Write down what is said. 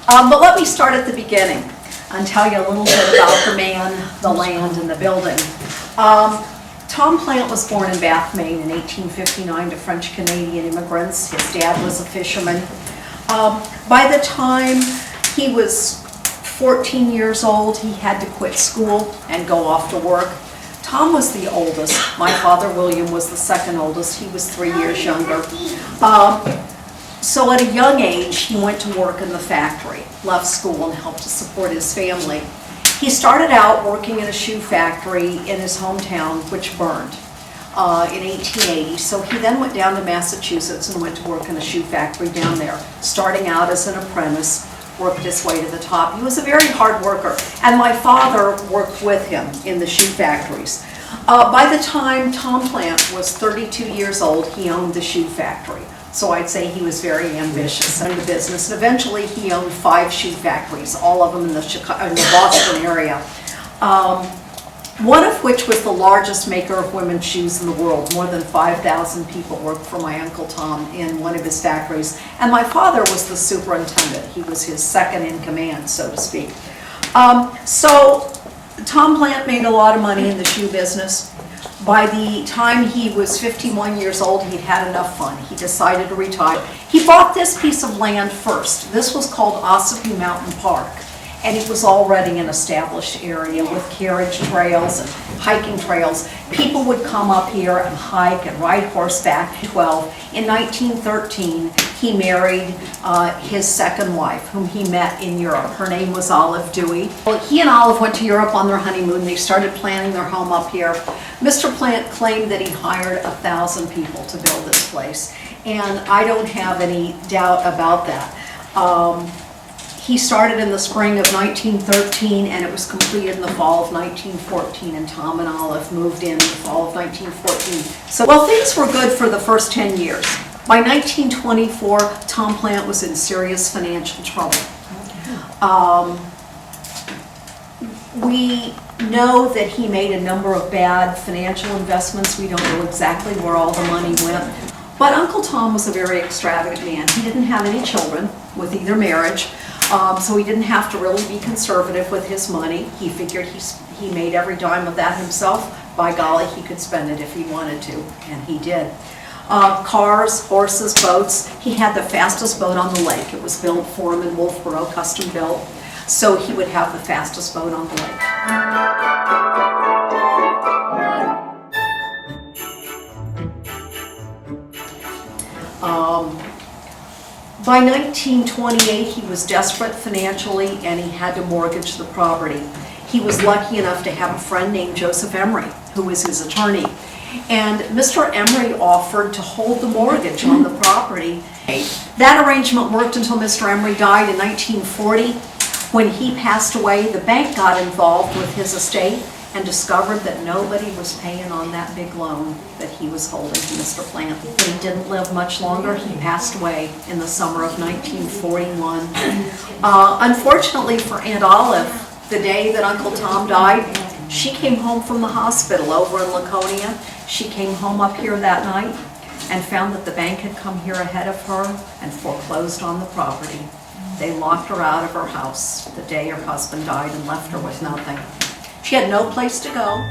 But let me start at the beginning and tell you a little bit about the man, the land, and the building. Tom Plant was born in Bath, Maine in 1859 to French-Canadian immigrants. His dad was a fisherman. By the time he was 14 years old, he had to quit school and go off to work. Tom was the oldest. My father, William, was the second oldest. He was 3 years younger. So at a young age, he went to work in the factory, left school, and helped to support his family. He started out working in a shoe factory in his hometown, which burned in 1880. So he then went down to Massachusetts and went to work in a shoe factory down there, starting out as an apprentice, worked his way to the top. He was a very hard worker, and my father worked with him in the shoe factories. By the time Tom Plant was 32 years old, he owned the shoe factory. So I'd say he was very ambitious in the business. And eventually he owned 5 shoe factories, all of them in the Boston area. One of which was the largest maker of women's shoes in the world. More than 5,000 people worked for my Uncle Tom in one of his factories. And my father was the superintendent. He was his second in command, so to speak. So Tom Plant made a lot of money in the shoe business. By the time he was 51 years old, he'd had enough fun. He decided to retire. He bought this piece of land first. This was called Ossipee Mountain Park, and it was already an established area with carriage trails and hiking trails. People would come up here and hike and ride horseback. In 1913, he married his second wife, whom he met in Europe. Her name was Olive Dewey. Well, he and Olive went to Europe on their honeymoon. They started planning their home up here. Mr. Plant claimed that he hired 1,000 people to build this place, and I don't have any doubt about that. He started in the spring of 1913, and it was completed in the fall of 1914, and Tom and Olive moved in the fall of 1914. So, well, things were good for the first 10 years. By 1924, Tom Plant was in serious financial trouble. We know that he made a number of bad financial investments. We don't know exactly where all the money went. But Uncle Tom was a very extravagant man. He didn't have any children with either marriage, so he didn't have to really be conservative with his money. He figured he made every dime of that himself. By golly, he could spend it if he wanted to, and he did. Cars, horses, boats. He had the fastest boat on the lake. It was built for him in Wolfboro, custom built. So he would have the fastest boat on the lake. By 1928, he was desperate financially, and he had to mortgage the property. He was lucky enough to have a friend named Joseph Emery, who was his attorney. And Mr. Emery offered to hold the mortgage on the property. That arrangement worked until Mr. Emery died in 1940. When he passed away, the bank got involved with his estate and discovered that nobody was paying on that big loan that he was holding to Mr. Plant. He didn't live much longer. He passed away in the summer of 1941. Unfortunately for Aunt Olive, the day that Uncle Tom died, she came home from the hospital over in Laconia. She came home up here that night and found that the bank had come here ahead of her and foreclosed on the property. They locked her out of her house the day her husband died and left her with nothing. She had no place to go.